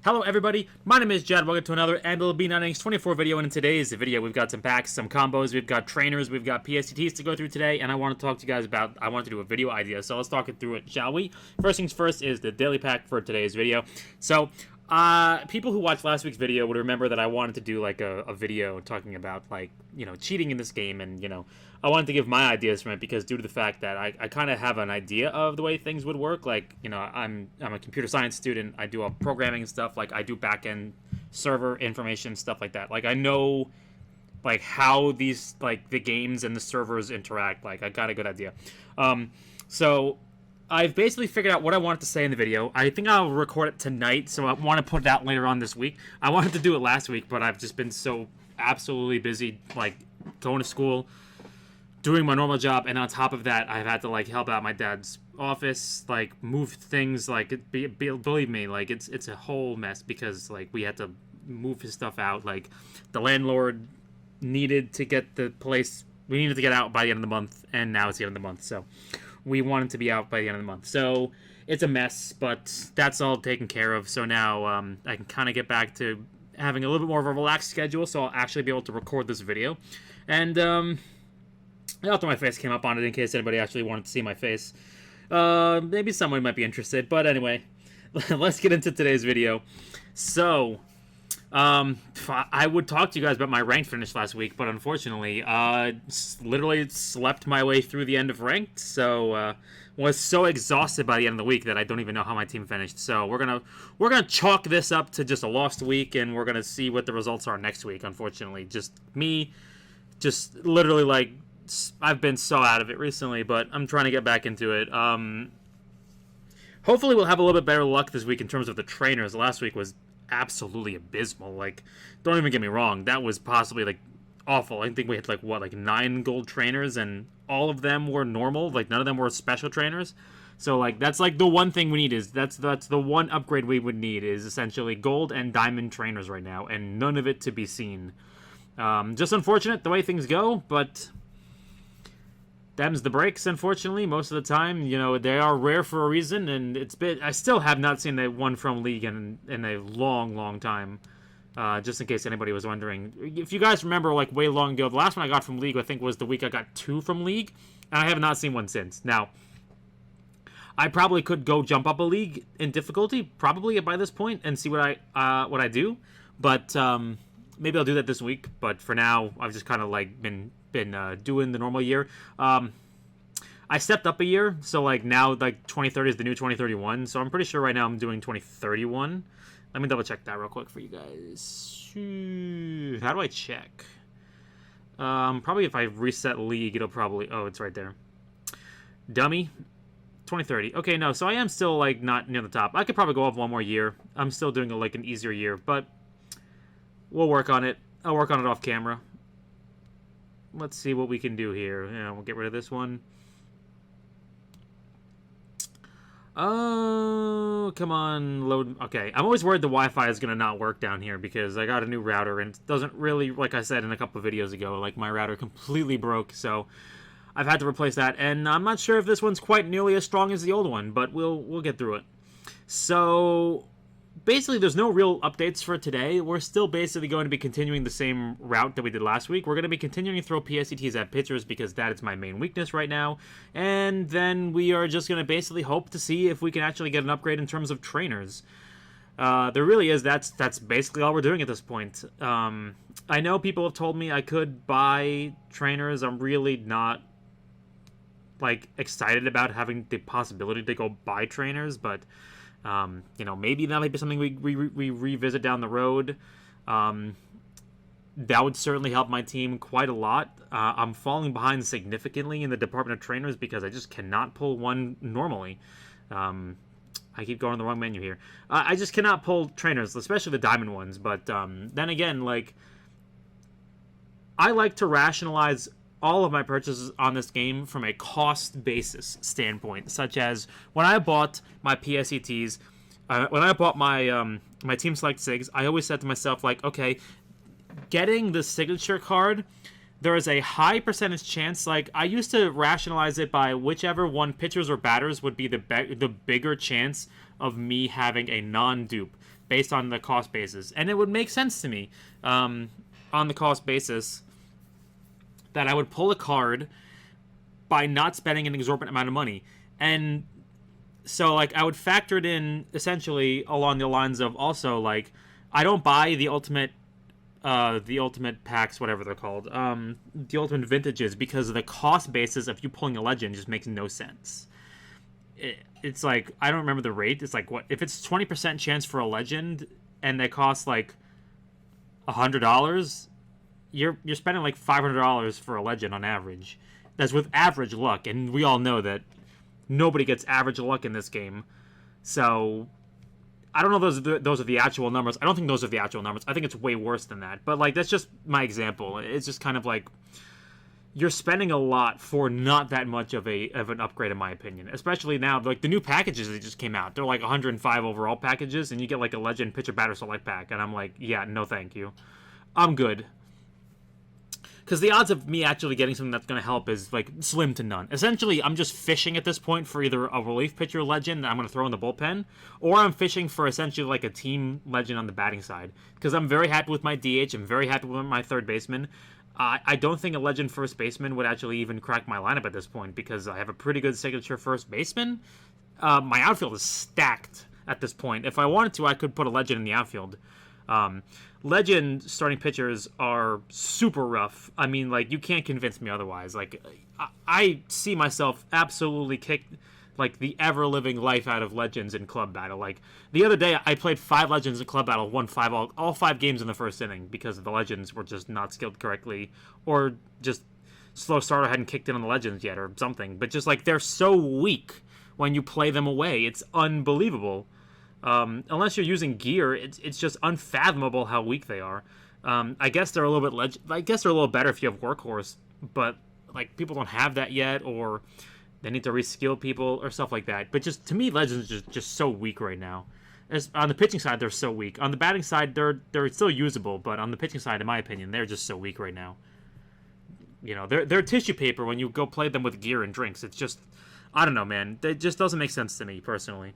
Hello everybody, my name is Jed. Welcome to another MLB Innings 24 video, and in today's video we've got some packs, some combos, we've got trainers, we've got PSCTs to go through today, and I want to talk to you guys about, I want to do a video idea, so let's talk it through it, shall we? First things first is the daily pack for today's video. So, people who watched last week's video would remember that I wanted to do like a video talking about like, cheating in this game, and I wanted to give my ideas from it because due to the fact that I kind of have an idea of the way things would work. Like, I'm a computer science student. I do all programming and stuff. Like, I do back-end server information, stuff like that. Like, I know like how these like the games and the servers interact. Like, I got a good idea. So I've basically figured out what I wanted to say in the video. I think I'll record it tonight, so I want to put it out later on this week. I wanted to do it last week, but I've just been so absolutely busy, like going to school, doing my normal job, and on top of that, I've had to like help out my dad's office, like move things. Like, believe me, like it's a whole mess because like we had to move his stuff out. Like, the landlord needed to get the place. We needed to get out by the end of the month, and now it's the end of the month, so we wanted to be out by the end of the month. So it's a mess, but that's all taken care of. So now I can kind of get back to having a little bit more of a relaxed schedule, so I'll actually be able to record this video. And after my face came up on it, in case anybody actually wanted to see my face. Maybe someone might be interested, but anyway, let's get into today's video. So, I would talk to you guys about my ranked finish last week, but unfortunately, literally slept my way through the end of ranked, so, was so exhausted by the end of the week that I don't even know how my team finished. So we're gonna chalk this up to just a lost week, and we're gonna see what the results are next week. Unfortunately, just literally like, I've been so out of it recently, but I'm trying to get back into it. Hopefully we'll have a little bit better luck this week in terms of the trainers. Last week was absolutely abysmal. Like, don't even get me wrong, that was possibly like awful. I think we had like 9 gold trainers, and all of them were normal. Like, none of them were special trainers. So like, that's like the one thing we need, is that's the one upgrade we would need, is essentially gold and diamond trainers right now, and none of it to be seen. Just unfortunate the way things go, but them's the breaks, unfortunately. Most of the time, they are rare for a reason, and I still have not seen that one from League in a long time. Just in case anybody was wondering. If you guys remember, like, way long ago, the last one I got from League, I think, was the week I got 2 from League, and I have not seen one since. Now, I probably could go jump up a league in difficulty, probably by this point, and see what I do, but maybe I'll do that this week. But for now, I've just kind of like been doing the normal year. I stepped up a year, so like now like 2030 is the new 2031, so I'm pretty sure right now I'm doing 2031. Let me double check that real quick for you guys. How do I check? Probably if I reset League, it'll probably, oh, it's right there. Dummy. 2030. Okay, no, so I am still like not near the top. I could probably go up one more year. I'm still doing like an easier year, but we'll work on it. I'll work on it off camera. Let's see what we can do here. We'll get rid of this one. Oh, come on, load. Okay, I'm always worried the Wi-Fi is going to not work down here because I got a new router and it doesn't really, like I said in a couple of videos ago, like my router completely broke, so I've had to replace that, and I'm not sure if this one's quite nearly as strong as the old one, but we'll get through it. So basically, there's no real updates for today. We're still basically going to be continuing the same route that we did last week. We're going to be continuing to throw PSCTs at pitchers because that is my main weakness right now. And then we are just going to basically hope to see if we can actually get an upgrade in terms of trainers. There really is. That's basically all we're doing at this point. I know people have told me I could buy trainers. I'm really not like excited about having the possibility to go buy trainers, but maybe that might be something we revisit down the road. That would certainly help my team quite a lot. I'm falling behind significantly in the department of trainers because I just cannot pull one normally. I keep going on the wrong menu here. I just cannot pull trainers, especially the diamond ones. But then again, like, I like to rationalize all of my purchases on this game from a cost basis standpoint, such as when I bought my PSCTs, when I bought my my Team Select SIGs, I always said to myself, like, okay, getting the signature card, there is a high percentage chance, like, I used to rationalize it by whichever one, pitchers or batters, would be the bigger chance of me having a non-dupe. based on the cost basis, and it would make sense to me on the cost basis that I would pull a card by not spending an exorbitant amount of money. And so, like, I would factor it in essentially along the lines of also, like, I don't buy the ultimate packs, whatever they're called, the ultimate vintages, because the cost basis of you pulling a legend just makes no sense. It's like, I don't remember the rate. It's like, what if it's 20% chance for a legend and they cost like $100? You're spending like $500 for a legend on average. That's with average luck, and we all know that nobody gets average luck in this game. So I don't know if those are the actual numbers. I don't think those are the actual numbers. I think it's way worse than that. But like, that's just my example. It's just kind of like, you're spending a lot for not that much of an upgrade, in my opinion. Especially now, like the new packages that just came out. They're like 105 overall packages, and you get like a legend pitcher batter select pack, and I'm like, yeah, no thank you. I'm good. Because the odds of me actually getting something that's going to help is like slim to none. Essentially, I'm just fishing at this point for either a relief pitcher legend that I'm going to throw in the bullpen, or I'm fishing for essentially like a team legend on the batting side. Because I'm very happy with my DH. I'm very happy with my third baseman. I don't think a legend first baseman would actually even crack my lineup at this point, because I have a pretty good signature first baseman. My outfield is stacked at this point. If I wanted to, I could put a legend in the outfield. Legend starting pitchers are super rough. I mean, like, you can't convince me otherwise. Like, I see myself absolutely kick like the ever-living life out of legends in club battle. Like, the other day, I played 5 legends in club battle, won all 5 games in the first inning because the legends were just not skilled correctly, or just slow starter hadn't kicked in on the legends yet, or something. But just, like, they're so weak when you play them away. It's unbelievable. Unless you're using gear, it's just unfathomable how weak they are. I guess they're a little bit I guess they're a little better if you have workhorse, but like, people don't have that yet, or they need to reskill people or stuff like that. But just, to me, legends are just so weak right now. On the pitching side, they're so weak. On the batting side, they're still usable, but on the pitching side, in my opinion, they're just so weak right now. You know, they're tissue paper when you go play them with gear and drinks. It's just, I don't know, man. It just doesn't make sense to me personally.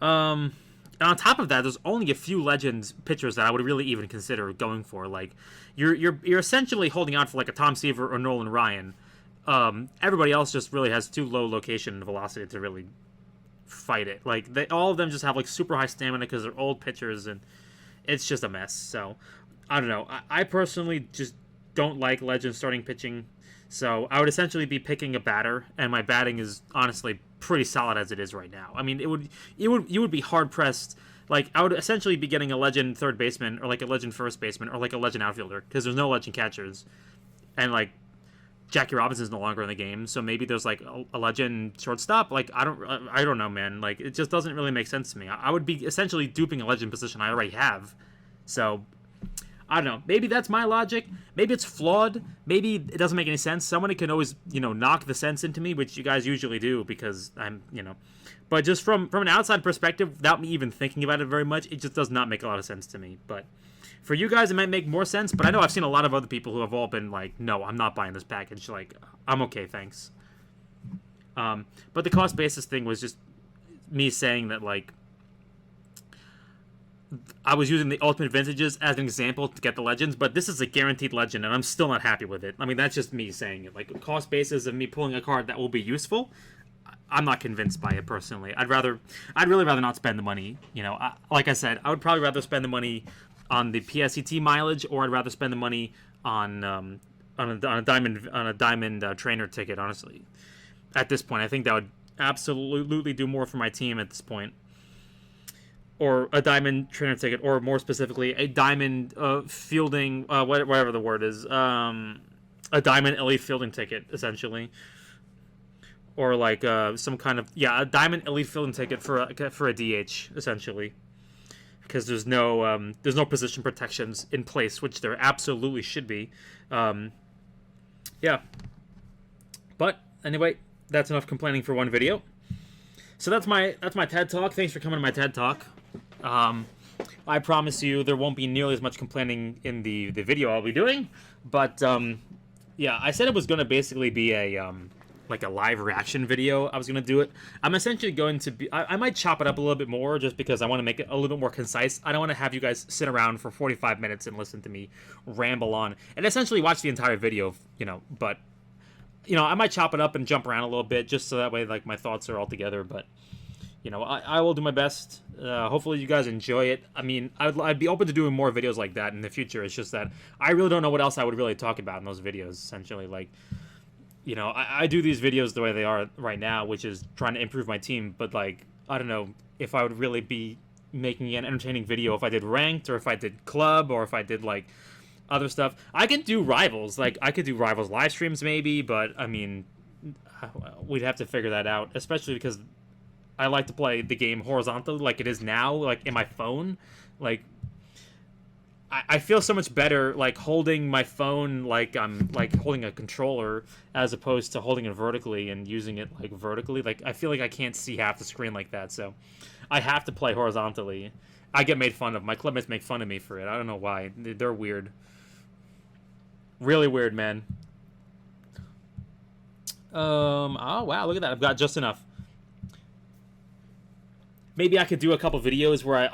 And on top of that, there's only a few legends pitchers that I would really even consider going for. Like, you're essentially holding on for like a Tom Seaver or Nolan Ryan. Everybody else just really has too low location and velocity to really fight it. Like, all of them just have like super high stamina because they're old pitchers, and it's just a mess. So I don't know. I personally just don't like legend starting pitching. So I would essentially be picking a batter, and my batting is honestly pretty solid as it is right now. I mean, you would be hard pressed. Like, I would essentially be getting a legend third baseman, or like a legend first baseman, or like a legend outfielder, because there's no legend catchers, and like Jackie Robinson's no longer in the game, so maybe there's like a legend shortstop. Like, I don't know, man. Like, it just doesn't really make sense to me. I would be essentially duping a legend position I already have. So I don't know. Maybe that's my logic. Maybe it's flawed. Maybe it doesn't make any sense. Somebody can always, knock the sense into me, which you guys usually do, because I'm, But just from an outside perspective, without me even thinking about it very much, it just does not make a lot of sense to me. But for you guys, it might make more sense. But I know I've seen a lot of other people who have all been like, no, I'm not buying this package. Like, I'm okay, thanks. But the cost basis thing was just me saying that, like, I was using the ultimate vintages as an example to get the legends, but this is a guaranteed legend, and I'm still not happy with it. I mean, that's just me saying it. Like, cost basis of me pulling a card that will be useful, I'm not convinced by it personally. I'd really rather not spend the money. Like I said, I would probably rather spend the money on the PSCT mileage, or I'd rather spend the money on a diamond trainer ticket. Honestly, at this point, I think that would absolutely do more for my team at this point. Or a diamond trainer ticket, or more specifically, a diamond fielding, whatever the word is, a diamond elite fielding ticket, essentially. Or like some kind of, a diamond elite fielding ticket for a DH, essentially. Because there's no position protections in place, which there absolutely should be. Yeah. But anyway, that's enough complaining for one video. So that's my TED Talk. Thanks for coming to my TED Talk. I promise you there won't be nearly as much complaining in the video I'll be doing. But, I said it was going to basically be a like a live reaction video. I was gonna do it. I'm essentially going to be. I might chop it up a little bit more just because I want to make it a little bit more concise. I don't want to have you guys sit around for 45 minutes and listen to me ramble on and essentially watch the entire video. But I might chop it up and jump around a little bit just so that way like my thoughts are all together. But I will do my best. Hopefully you guys enjoy it. I mean, I'd be open to doing more videos like that in the future. It's just that I really don't know what else I would really talk about in those videos. Essentially, like, I do these videos the way they are right now, which is trying to improve my team. But like, I don't know if I would really be making an entertaining video if I did ranked or if I did club or if I did like other stuff. I could do rivals. Like, I could do rivals live streams maybe, but I mean, we'd have to figure that out, especially because I like to play the game horizontally like it is now, like in my phone. Like, I feel so much better like holding my phone like I'm like holding a controller as opposed to holding it vertically and using it like vertically. Like, I feel like I can't see half the screen like that, so I have to play horizontally. I get made fun of. My clubmates make fun of me for it. I don't know why. They're weird. Really weird, man. Oh wow, look at that. I've got just enough. Maybe I could do a couple videos where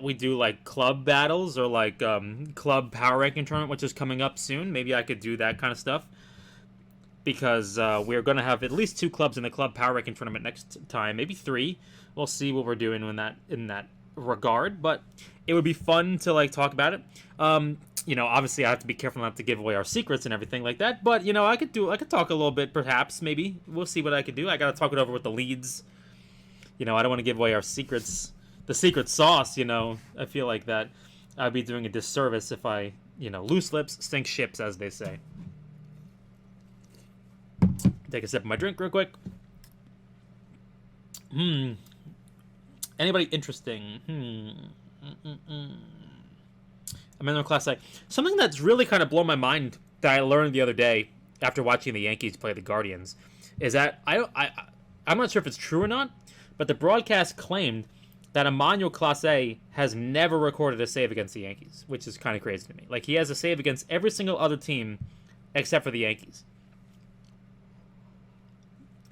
we do like club battles or like club power ranking tournament, which is coming up soon. Maybe I could do that kind of stuff because we're going to have at least 2 clubs in the club power ranking tournament next time, maybe 3. We'll see what we're doing in that regard, but it would be fun to like talk about it. Obviously I have to be careful not to give away our secrets and everything like that, but I could talk a little bit, perhaps. Maybe we'll see what I could do. I got to talk it over with the leads. I don't want to give away our secrets, the secret sauce. I feel like that I'd be doing a disservice if I, loose lips sink ships, as they say. Take a sip of my drink real quick. Anybody interesting? I'm in class A. Something that's really kind of blown my mind that I learned the other day after watching the Yankees play the Guardians is that I'm not sure if it's true or not, but the broadcast claimed that Emmanuel Clase has never recorded a save against the Yankees, which is kind of crazy to me. Like, he has a save against every single other team except for the Yankees.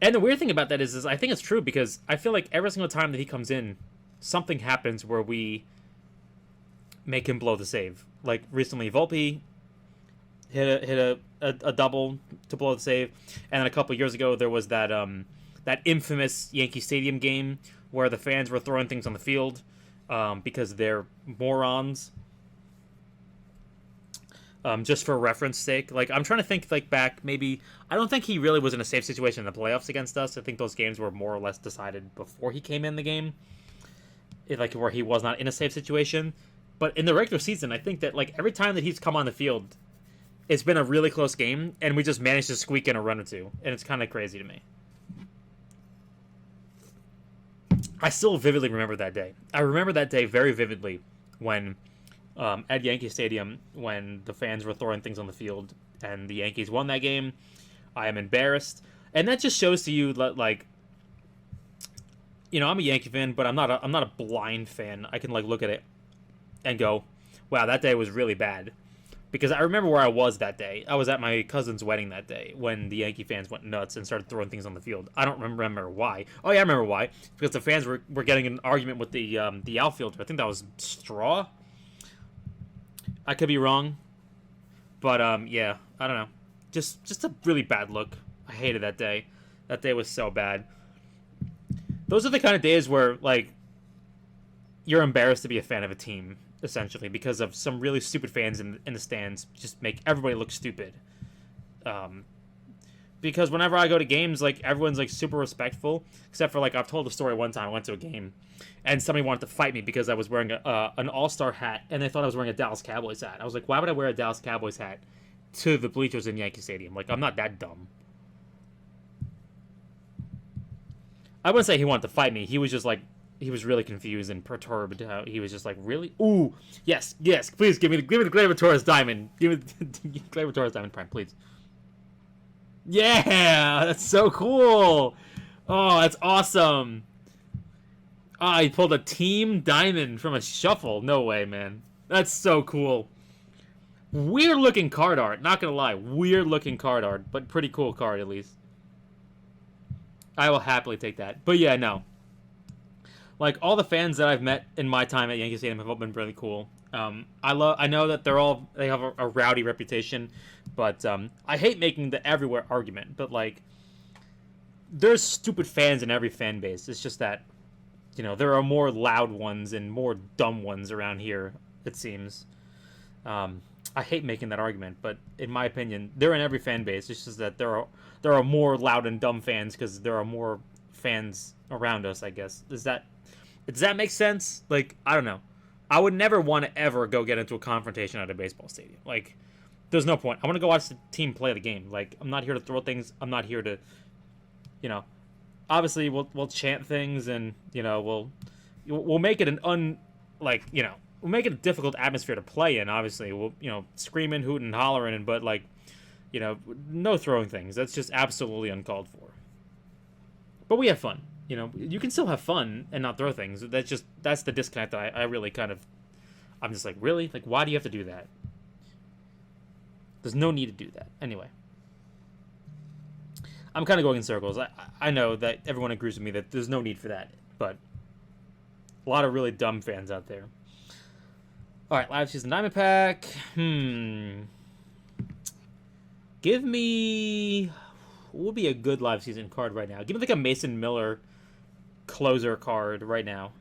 And the weird thing about that is I think it's true because I feel like every single time that he comes in, something happens where we make him blow the save. Like, recently, Volpe hit a double to blow the save, and then a couple years ago there was that infamous Yankee Stadium game where the fans were throwing things on the field because they're morons. Just for reference sake, like, I'm trying to think like back. Maybe I don't think he really was in a safe situation in the playoffs against us. I think those games were more or less decided before he came in the game, like where he was not in a safe situation. But in the regular season, I think that like every time that he's come on the field, it's been a really close game, and we just managed to squeak in a run or two, and it's kind of crazy to me. I still vividly remember that day. I remember that day very vividly when at Yankee Stadium, when the fans were throwing things on the field and the Yankees won that game. I am embarrassed, and that just shows to you that, like, I'm a Yankee fan, but I'm not a blind fan. I can like look at it and go, wow, that day was really bad. Because I remember where I was that day. I was at my cousin's wedding that day when the Yankee fans went nuts and started throwing things on the field. I don't remember why. Oh yeah, I remember why. Because the fans were getting in an argument with the outfielder. I think that was Straw. I could be wrong. But yeah, I don't know. Just a really bad look. I hated that day. That day was so bad. Those are the kind of days where, like, you're embarrassed to be a fan of a team, essentially, because of some really stupid fans in the stands just make everybody look stupid. Because whenever I go to games, like, everyone's like super respectful, except for, like, I've told a story one time. I went to a game and somebody wanted to fight me because I was wearing an All-Star hat, and they thought I was wearing a Dallas Cowboys hat. I was like, why would I wear a Dallas Cowboys hat to the bleachers in Yankee Stadium? Like, I'm not that dumb. I wouldn't say he wanted to fight me. He was just like, he was really confused and perturbed. He was just like, really? Ooh, yes, please give me the Gleyber Torres diamond. Give me the Gleyber Torres diamond prime, please. Yeah, that's so cool. Oh, that's awesome. Ah, he pulled a team diamond from a shuffle. No way, man. That's so cool. Weird looking card art. Not gonna lie, weird looking card art, but pretty cool card at least. I will happily take that. But yeah, no. Like all the fans that I've met in my time at Yankee Stadium have all been really cool. I know that they have a rowdy reputation, but I hate making the everywhere argument. But like, there's stupid fans in every fan base. It's just that, there are more loud ones and more dumb ones around here. It seems. I hate making that argument, but in my opinion, they're in every fan base. It's just that there are more loud and dumb fans because there are more fans around us. I guess does that make sense? Like, I don't know. I would never want to ever go get into a confrontation at a baseball stadium. Like, there's no point. I want to go watch the team play the game. Like, I'm not here to throw things. I'm not here to, obviously we'll chant things and we'll make it we'll make it a difficult atmosphere to play in. Obviously, we'll screaming, hooting, hollering, but like, no throwing things. That's just absolutely uncalled for. But we have fun. You can still have fun and not throw things. That's the disconnect that I really I'm just like, really? Like, why do you have to do that? There's no need to do that. Anyway. I'm kind of going in circles. I know that everyone agrees with me that there's no need for that, but a lot of really dumb fans out there. All right, live season diamond pack. Give me what would be a good live season card right now? Give me like a Mason Miller closer card right now.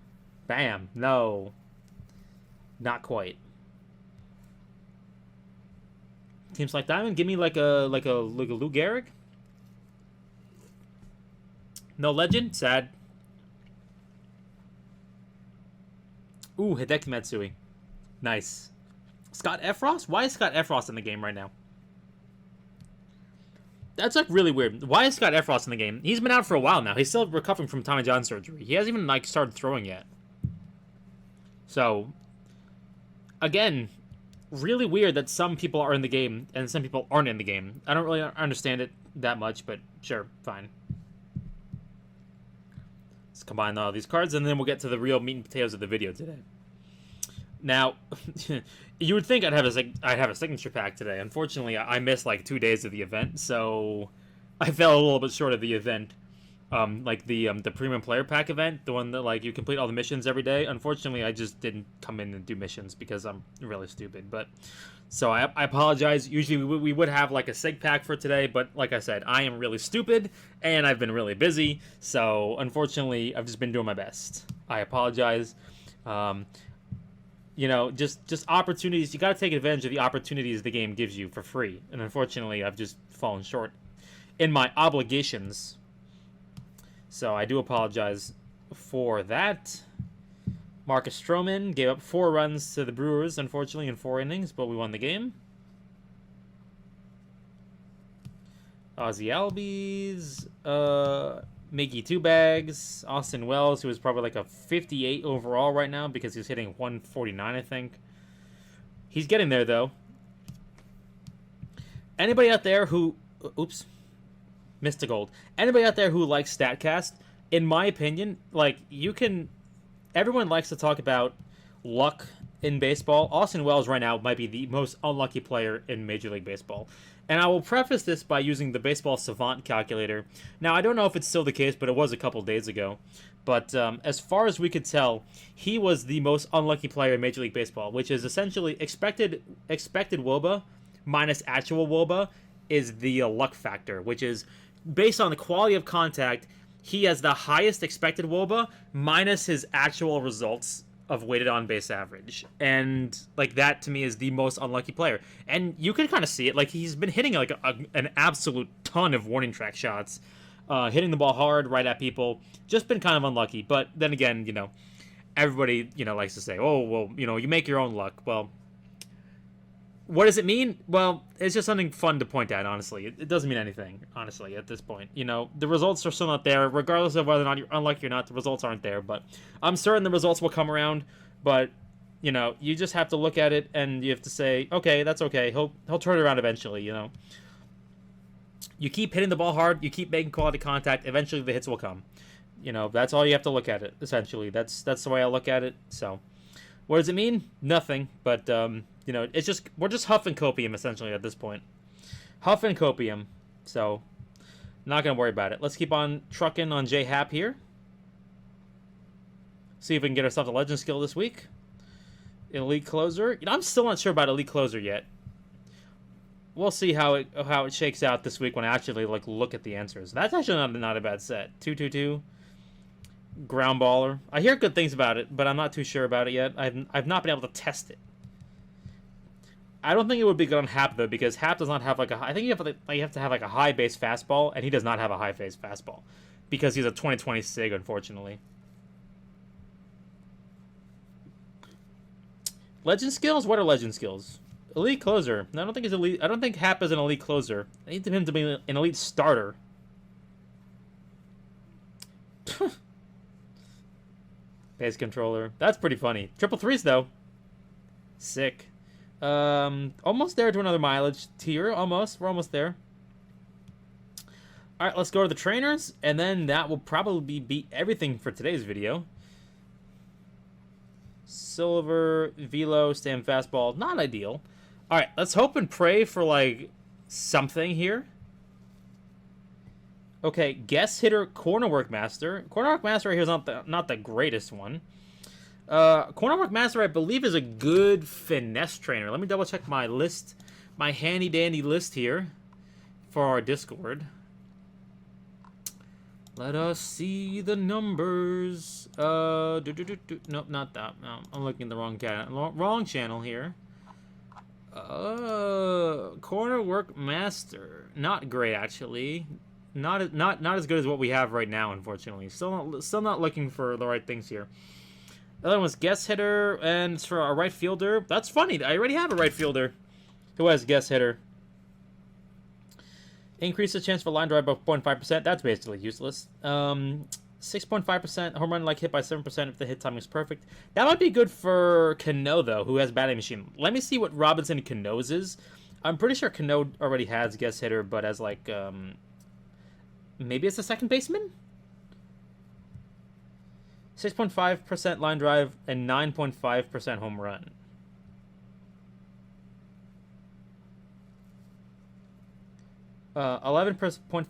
Bam. No. Not quite. Teams like Diamond, give me like a Lou Gehrig. No legend, sad. Ooh, Hideki Matsui. Nice. Scott Efros? Why is Scott Efros in the game right now? That's like really weird. Why is Scott Efros in the game? He's been out for a while now. He's still recovering from Tommy John surgery. He hasn't even like started throwing yet. So, again, really weird that some people are in the game and some people aren't in the game. I don't really understand it that much, but sure, fine. Let's combine all these cards, and then we'll get to the real meat and potatoes of the video today. Now, you would think I'd have a signature pack today. Unfortunately, I missed like 2 days of the event, so I fell a little bit short of the event. Like the premium player pack event, the one that like you complete all the missions every day. Unfortunately, I just didn't come in and do missions because I'm really stupid. But so I apologize. Usually we would have like a sig pack for today, but like I said, I am really stupid and I've been really busy. So unfortunately, I've just been doing my best. I apologize. Just opportunities. You got to take advantage of the opportunities the game gives you for free. And unfortunately, I've just fallen short in my obligations. So I do apologize for that. Marcus Stroman gave up 4 runs to the Brewers, unfortunately, in 4 innings, but we won the game. Ozzy Albies, Miggy Two Bags, Austin Wells, who is probably like a 58 overall right now because he's hitting 149, I think. He's getting there, though. Anybody out there who... Oops. Missed a gold. Anybody out there who likes StatCast, in my opinion, like, you can... Everyone likes to talk about luck in baseball. Austin Wells right now might be the most unlucky player in Major League Baseball. And I will preface this by using the Baseball Savant calculator. Now, I don't know if it's still the case, but it was a couple days ago. But as far as we could tell, he was the most unlucky player in Major League Baseball, which is essentially expected WOBA minus actual WOBA is the luck factor, which is based on the quality of contact. He has the highest expected WOBA minus his actual results of weighted on base average, and like that to me is the most unlucky player. And you can kind of see it, like he's been hitting like an absolute ton of warning track shots, hitting the ball hard right at people, just been kind of unlucky. But then again, everybody likes to say, oh well, you make your own luck. Well, what does it mean? Well, it's just something fun to point out, honestly. It doesn't mean anything, honestly, at this point. The results are still not there. Regardless of whether or not you're unlucky or not, the results aren't there. But I'm certain the results will come around. But, you just have to look at it and you have to say, okay, that's okay. He'll turn it around eventually, You keep hitting the ball hard. You keep making quality contact. Eventually the hits will come. That's all you have to look at it, essentially. That's the way I look at it. So, what does it mean? Nothing. But, it's just we're just huffing copium essentially at this point. Huff and copium. So Not going to worry about it. Let's keep on trucking on J-Hap here. See if we can get ourselves a legend skill this week. Elite closer. I'm still not sure about elite closer yet. We'll see how it shakes out this week when I actually look at the answers. That's actually not a bad set. 2-2-2. Ground baller. I hear good things about it, but I'm not too sure about it yet. I've not been able to test it. I don't think it would be good on Hap though, because Hap does not have I think you have to have a high base fastball, and he does not have a high base fastball because he's a 2020 SIG, unfortunately. Legend skills? What are legend skills? Elite closer. No, I don't think he's elite. I don't think Hap is an elite closer. I need him to be an elite starter. Base controller. That's pretty funny. Triple threes though. Sick. Almost there to another mileage tier. Almost. We're almost there. Alright, let's go to the trainers, and then that will probably be everything for today's video. Silver, velo, stand fastball. Not ideal. Alright, let's hope and pray for, something here. Okay, guest hitter, corner work master. Corner work master right here is not the greatest one. Corner work master, I believe, is a good finesse trainer. Let me double check my list, my handy dandy list here for our Discord. Let us see the numbers. Nope, not that. No, I'm looking at the wrong channel here. Corner work master, not great actually. Not as good as what we have right now, unfortunately. Still not looking for the right things here. The other one was guest hitter, and it's for a right fielder. That's funny. I already have a right fielder who has guest hitter. Increase the chance for line drive by 0.5%. That's basically useless. 6.5% home run hit by 7% if the hit timing is perfect. That might be good for Cano, though, who has batting machine. Let me see what Robinson Cano's is. I'm pretty sure Cano already has guest hitter, but as maybe it's a second baseman? 6.5% line drive and 9.5% home run. Uh, 11.5%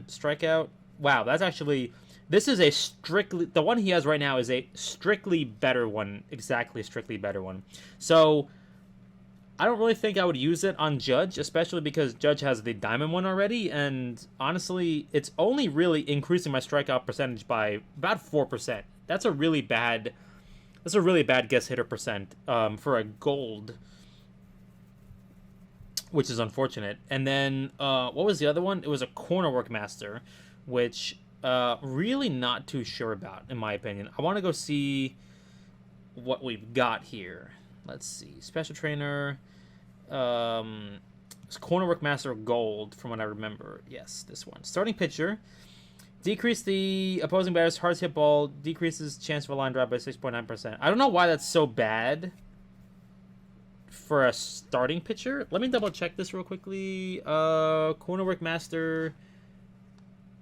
strikeout. Wow, that's actually... This is a strictly... The one he has right now is a strictly better one. Exactly, strictly better one. So, I don't really think I would use it on Judge, especially because Judge has the diamond one already, and honestly, it's only really increasing my strikeout percentage by about 4%. That's a really bad guess hitter percent for a gold, which is unfortunate. And then what was the other one? It was a corner work master, which really not too sure about, in my opinion. I want to go see what we've got here. Let's see. Special trainer. It's corner work master gold, from what I remember. Yes, this one. Starting pitcher. Decrease the opposing batter's hardest hit ball. Decreases chance for a line drive by 6.9%. I don't know why that's so bad for a starting pitcher. Let me double check this real quickly. Corner work master.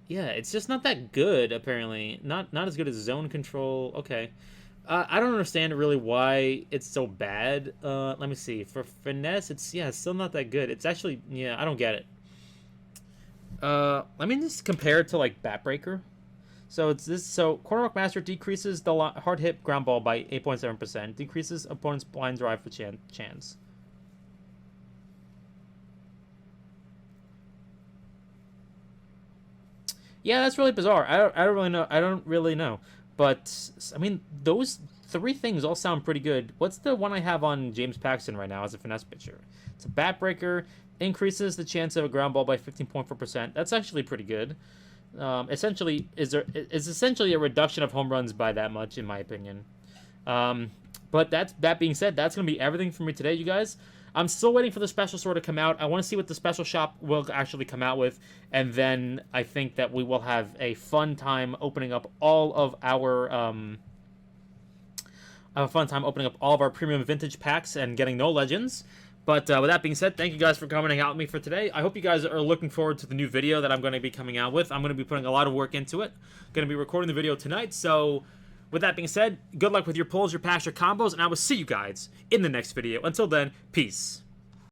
Yeah, it's just not that good, apparently. Not as good as zone control. Okay. I don't understand really why it's so bad. Let me see. For finesse, it's still not that good. It's actually, I don't get it. Let me just compare it to Bat Breaker. So it's this. So corner work master decreases the hard hit ground ball by 8.7%. Decreases opponent's blind drive for chance. Yeah, that's really bizarre. I don't really know. I don't really know. But I mean, those three things all sound pretty good. What's the one I have on James Paxton right now as a finesse pitcher? It's a bat breaker. Increases the chance of a ground ball by 15.4%. That's actually pretty good. Essentially, is essentially a reduction of home runs by that much, in my opinion. But that being said, that's going to be everything for me today, you guys. I'm still waiting for the special store to come out. I want to see what the special shop will actually come out with, and then I think that we will have a fun time opening up all of our premium vintage packs and getting no legends. But with that being said, thank you guys for coming and hanging out with me for today. I hope you guys are looking forward to the new video that I'm going to be coming out with. I'm going to be putting a lot of work into it. Going to be recording the video tonight. So with that being said, good luck with your pulls, your packs, your combos, and I will see you guys in the next video. Until then, peace.